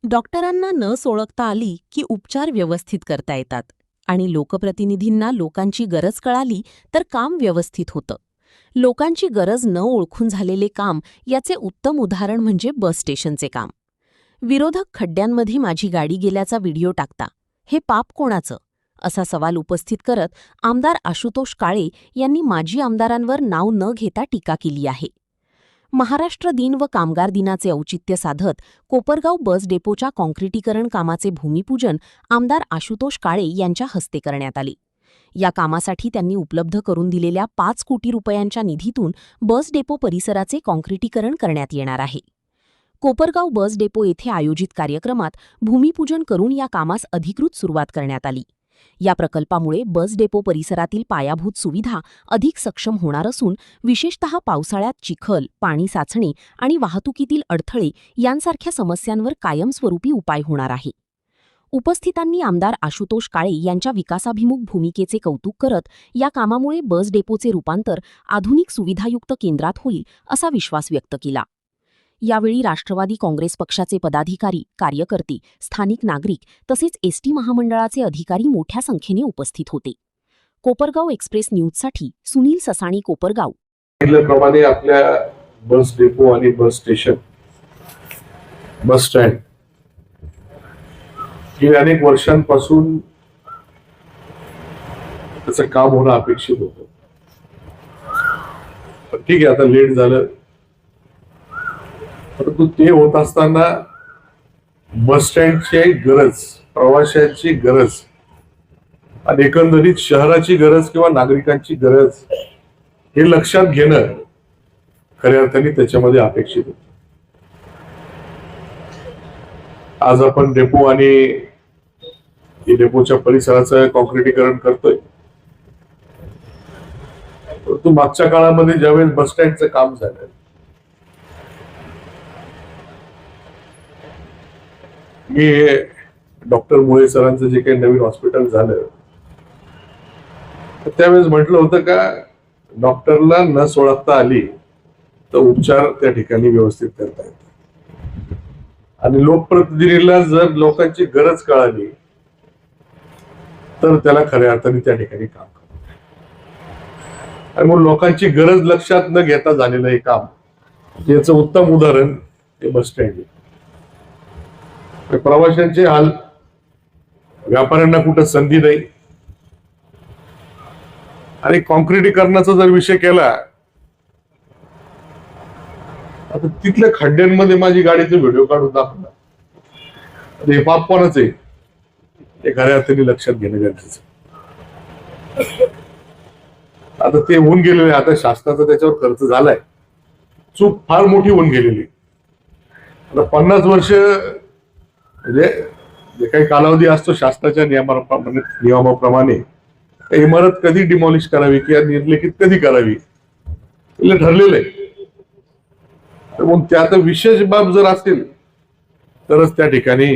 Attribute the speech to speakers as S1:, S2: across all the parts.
S1: डॉक्टरांना नस ओळखता आली की उपचार व्यवस्थित करता येतात आणि लोकप्रतिनिधींना लोकांची गरज कळाली तर काम व्यवस्थित होतं. लोकांची गरज न ओळखून झालेले काम याचे उत्तम उदाहरण म्हणजे बस स्टेशनचे काम. विरोधक खड्ड्यांमध्ये माझी गाडी गेल्याचा व्हिडिओ टाकता. हे पाप कोणाचं? असा सवाल उपस्थित करत आमदार आशुतोष काळे यांनी माजी आमदारांवर नाव न घेता टीका केली आहे. महाराष्ट्र दिन व कामगार दिनाचे औचित्य साधत कोपरगाव बस डेपोच्या काँक्रिटीकरण कामाचे भूमिपूजन आमदार आशुतोष काळे यांच्या हस्ते करण्यात आले. या कामासाठी त्यांनी उपलब्ध करून दिलेल्या 5 कोटी रुपयांच्या निधीतून बस डेपो परिसराचे काँक्रिटीकरण करण्यात येणार आहे. कोपरगाव बस डेपो येथे आयोजित कार्यक्रमात भूमिपूजन करून या कामास अधिकृत सुरुवात करण्यात आली. या प्रकल्पामुळे बस डेपो परिसरातील पायाभूत सुविधा अधिक सक्षम होणार असून विशेषतः पावसाळ्यात चिखल, पाणी साचणे आणि वाहतुकीतील अडथळे यांसारख्या समस्यांवर कायमस्वरूपी उपाय होणार आहे. उपस्थितांनी आमदार आशुतोष काळे यांच्या विकासाभिमुख भूमिकेचे कौतुक करत या कामामुळे बस डेपोचे रूपांतर आधुनिक सुविधायुक्त केंद्रात होईल असा विश्वास व्यक्त केला. यावेळी राष्ट्रवादी काँग्रेस पक्षाचे पदाधिकारी, कार्यकर्ते, स्थानिक नागरिक तसेच एसटी महामंडळाचे अधिकारी मोठ्या संख्येने उपस्थित होते. कोपरगाव एक्सप्रेस न्यूजसाठी सुनील ससाणी, कोपरगाव.
S2: प्रमाणे आपल्या बस डेपो आणि बस स्टेशन, बस स्टँड हे अनेक वर्षांपासून त्याचं काम होणं अपेक्षित होतं. ठीक आहे, आता लेट झालं, परंतु ते होत असताना बस स्टँडची गरज, प्रवाशांची गरज आणि एकंदरीत शहराची गरज किंवा नागरिकांची गरज हे लक्षात घेणं खऱ्या अर्थाने त्याच्यामध्ये अपेक्षित होतं. आज आपण डेपो आणि डेपोच्या परिसराचं काँक्रिटीकरण करतोय. परंतु मागच्या काळामध्ये ज्यावेळेस बस स्टँडचं काम झालं, हे डॉक्टर मुळे सरांचं जे काही नवीन हॉस्पिटल झालं, त्यावेळेस म्हटलं होतं का डॉक्टरला नस ओळखता आली तर उपचार त्या ठिकाणी व्यवस्थित करता येतात आणि लोकप्रतिनिधीला जर लोकांची गरज कळाली तर त्याला खऱ्या अर्थाने त्या ठिकाणी काम करतात. आणि मग लोकांची गरज लक्षात न घेता झालेलं हे काम, याचं उत्तम उदाहरण हे बस स्टँड आहे. प्रवाशांचे हाल, व्यापाऱ्यांना कुठं संधी नाही. आणि काँक्रिटीकरणाचा जर विषय केला, आता तिथल्या खड्ड्यांमध्ये माझी गाडीचे व्हिडिओ काढून दाखवला, हे पाप कोणाच आहे हे खऱ्या अर्थाने लक्षात घेणं गरजेचं. आता ते होऊन गेलेले, आता शासनाचा त्याच्यावर खर्च झालाय, चूक फार मोठी होऊन गेलेली. आता 50 वर्ष म्हणजे जे काही कालावधी असतो शासनाच्या नियमाप्रमाणे इमारत कधी डिमॉलिश करावी किंवा निर्लेखित कधी करावी हे ठरलेलं आहे. तर मग त्यात विशेष बाब जर असेल तरच त्या ठिकाणी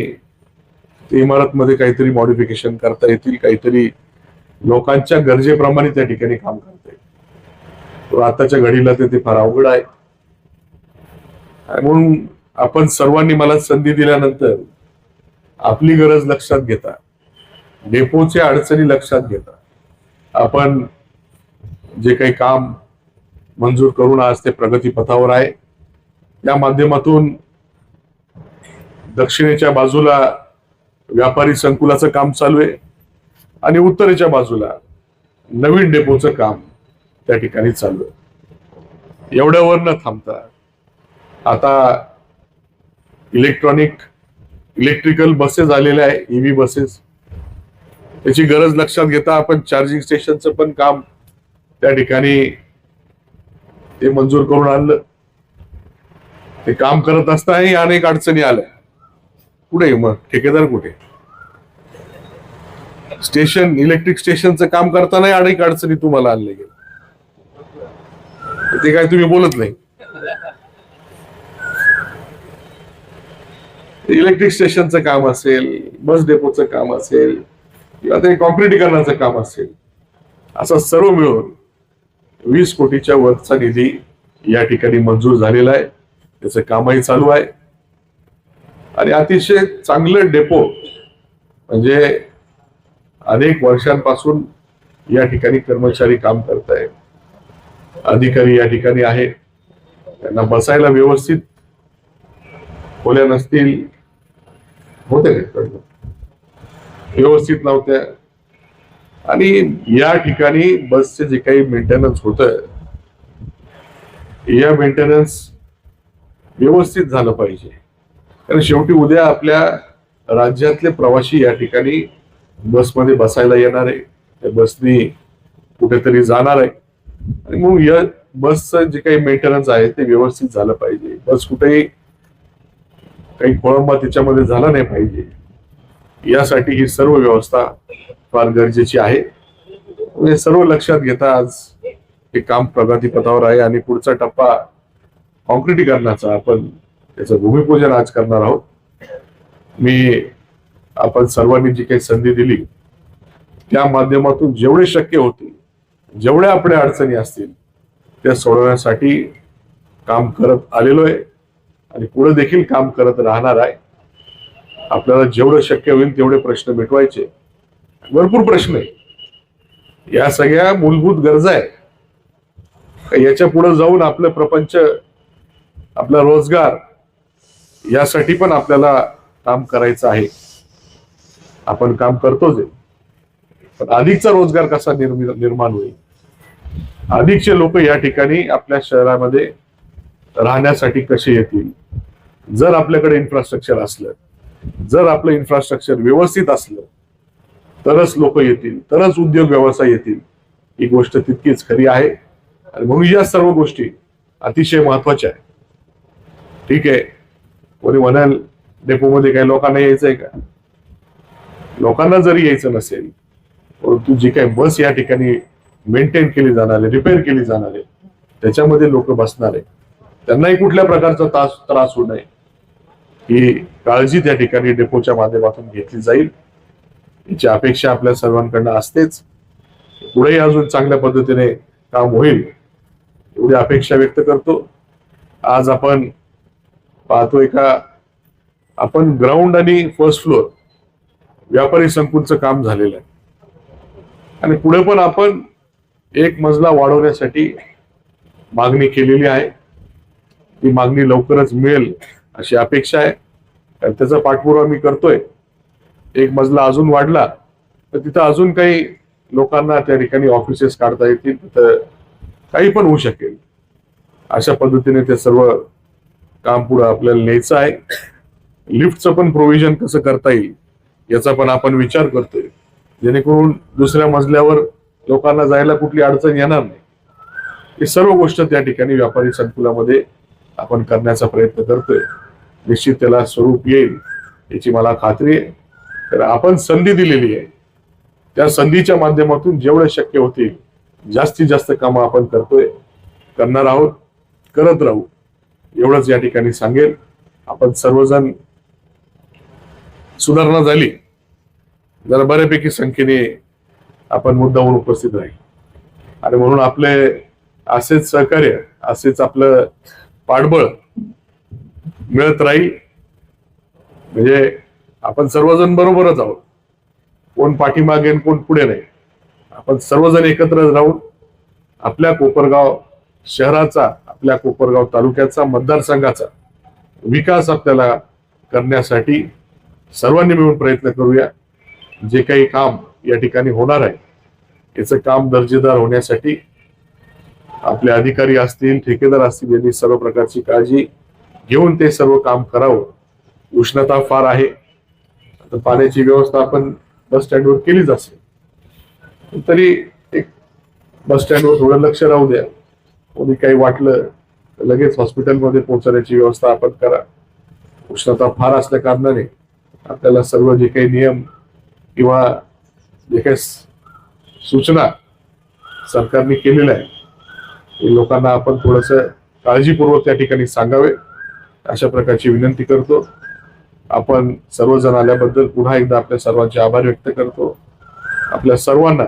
S2: इमारतमध्ये काहीतरी मॉडिफिकेशन करता येतील, काहीतरी लोकांच्या गरजेप्रमाणे त्या ठिकाणी काम करता येईल. आताच्या घडीला ते फार अवघड आहे. म्हणून आपण सर्वांनी मला संधी दिल्यानंतर आपली गरज लक्षात घेता, डेपोच्या अडचणी लक्षात घेता आपण जे काही काम मंजूर करून आज ते प्रगती पथावर आहे, त्या माध्यमातून दक्षिणेच्या बाजूला व्यापारी संकुलाचं काम चालू आहे आणि उत्तरेच्या बाजूला नवीन डेपोचं काम त्या ठिकाणी चालू आहे. एवढ्यावर न थांबता आता इलेक्ट्रिकल बसेस आलेल्या आहे, ईव्ही बसेस, त्याची गरज लक्षात घेता आपण चार्जिंग स्टेशनचं पण काम त्या ठिकाणी ते मंजूर करून आणलं. ते काम करत असतानाही अनेक अडचणी आल्या. कुठे मग ठेकेदार कुठे? स्टेशन, इलेक्ट्रिक स्टेशनचं काम करतानाही अनेक अडचणी तुम्हाला आणले गेले, ते काय तुम्ही बोलत नाही. इलेक्ट्रिक स्टेशनचं काम असेल, बस डेपोचं काम असेल किंवा ते काँक्रिटीकरणाचं काम असेल, असं सर्व मिळून 20 कोटीच्या वरचा निधी या ठिकाणी मंजूर झालेला आहे. त्याचं कामही चालू आहे. आणि अतिशय चांगलं डेपो, म्हणजे अनेक वर्षांपासून या ठिकाणी कर्मचारी काम करत आहेत, अधिकारी या ठिकाणी आहेत, त्यांना बसायला व्यवस्थित खोल्या नसतील, होते व्यवस्थित नव्हत्या, आणि या ठिकाणी बसचे जे काही मेंटेनन्स होत, या मेंटेनन्स व्यवस्थित झालं पाहिजे. कारण शेवटी उद्या आपल्या राज्यातले प्रवासी या ठिकाणी बसमध्ये बसायला येणार आहे, त्या बसनी कुठेतरी जाणार आहे, आणि मग या बसचं जे काही मेंटेनन्स आहे ते व्यवस्थित झालं पाहिजे. बस कुठेही काही खोळंबा त्याच्यामध्ये झाला नाही पाहिजे, यासाठी ही सर्व व्यवस्था फार गरजेची आहे. हे सर्व लक्षात घेता आज हे काम प्रगतीपथावर आहे आणि पुढचा टप्पा कॉन्क्रिटीकरणाचा, आपण त्याचं भूमिपूजन आज करणार आहोत. मी आपण सर्वांनी जी काही संधी दिली त्या माध्यमातून जेवढे शक्य होतील, जेवढ्या आपल्या अडचणी असतील त्या सोडवण्यासाठी काम करत आलेलो आहे आणि पुढे देखील काम करत राहणार आहे. आपल्याला जेवढं शक्य होईल तेवढे प्रश्न मिटवायचे. भरपूर प्रश्न आहे, या सगळ्या मूलभूत गरजा आहे. याच्या पुढे जाऊन आपलं प्रपंच, आपला रोजगार, यासाठी पण आपल्याला काम करायचं आहे. आपण काम करतोच आहे, पण अधिकचा रोजगार कसा निर्माण होईल, अधिकचे लोक या ठिकाणी आपल्या शहरामध्ये राहण्यासाठी कसे येतील. जर आपल्याकडे इन्फ्रास्ट्रक्चर असलं, जर आपलं इन्फ्रास्ट्रक्चर व्यवस्थित असलं, तरच लोक येतील, तरच उद्योग व्यवसाय येतील. ही गोष्ट तितकीच खरी आहे आणि म्हणून या सर्व गोष्टी अतिशय महत्वाच्या आहेत. ठीक आहे, कोणी म्हणाल डेपोमध्ये काही लोकांना यायचंय का? लोकांना जरी यायचं नसेल, परंतु जी काही बस या ठिकाणी मेंटेन केली जाणार आहे, रिपेअर केली जाणार आहे, त्याच्यामध्ये लोक बसणार आहे, त्यांनाही कुठल्या प्रकारचा त्रास होऊ नये ही काळजी त्या ठिकाणी डेपोच्या माध्यमातून घेतली जाईल, याची अपेक्षा आपल्या सर्वांकडनं असतेच. पुढेही अजून चांगल्या पद्धतीने काम होईल एवढी अपेक्षा व्यक्त करतो. आज आपण पाहतोय का आपण ग्राउंड आणि फर्स्ट फ्लोअर व्यापारी संकुलचं काम झालेलं आहे आणि पुढे पण आपण एक मजला वाढवण्यासाठी मागणी केलेली आहे. ती मागणी लवकरच मिळेल अशी अपेक्षा आहे, कारण त्याचा पाठपुरावा मी करतोय. एक मजला अजून वाढला तर तिथं अजून काही लोकांना त्या ठिकाणी ऑफिसेस काढता येतील, तिथं काही पण होऊ शकेल. अशा पद्धतीने ते सर्व काम पुढे आपल्याला न्यायचं आहे. लिफ्टचं पण प्रोव्हिजन कसं करता येईल याचा पण आपण विचार करतोय, जेणेकरून दुसऱ्या मजल्यावर लोकांना जायला कुठली अडचण येणार नाही. ही सर्व गोष्ट त्या ठिकाणी व्यापारी संकुलामध्ये आपण करण्याचा प्रयत्न करतोय. निश्चित त्याला स्वरूप येईल याची मला खात्री आहे. तर आपण संधी दिलेली आहे, त्या संधीच्या माध्यमातून जेवढे शक्य होतील जास्तीत जास्त कामं आपण करणार आहोत, करत राहू, एवढंच या ठिकाणी सांगेल. आपण सर्वजण सुधारणा झाली, जरा बऱ्यापैकी संख्येने आपण मुद्दाहून उपस्थित राहील आणि म्हणून आपले असेच सहकार्य, असेच आपलं पाठबळ मिळत राहील. म्हणजे आपण सर्वजण बरोबरच आहोत, कोण पाठीमागे कोण पुढे नाही. आपण सर्वजण एकत्र राहून आपल्या कोपरगाव शहराचा, आपल्या कोपरगाव तालुक्याचा, मतदारसंघाचा विकास आपल्याला करण्यासाठी सर्वांनी मिळून प्रयत्न करूया. जे काही काम या ठिकाणी होणार आहे याचं काम दर्जेदार होण्यासाठी आपले अधिकारी असतील, ठेकेदार असतील, यांनी सर्व प्रकारची काळजी घेऊन ते सर्व काम करावं. उष्णता फार आहे, आता पाण्याची व्यवस्था आपण बस स्टँडवर केलीच असेल, तरी एक बस स्टँडवर थोडं लक्ष राहू द्या. कोणी काही वाटलं तर लगेच हॉस्पिटलमध्ये पोहोचण्याची व्यवस्था आपण करा. उष्णता फार असल्या कारणाने आपल्याला सर्व जे काही नियम किंवा जे काही सूचना सरकारने केलेल्या आहे ते लोकांना आपण थोडस काळजीपूर्वक त्या ठिकाणी सांगावे, अशा प्रकारची विनंती करतो. आपण सर्वजण आल्याबद्दल पुन्हा एकदा आपल्या सर्वांचे आभार व्यक्त करतो. आपल्या सर्वांना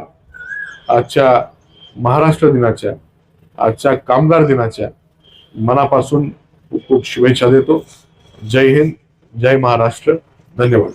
S2: आजच्या महाराष्ट्र दिनाच्या, आजच्या कामगार दिनाच्या मनापासून खूप खूप शुभेच्छा देतो. जय हिंद, जय महाराष्ट्र. धन्यवाद.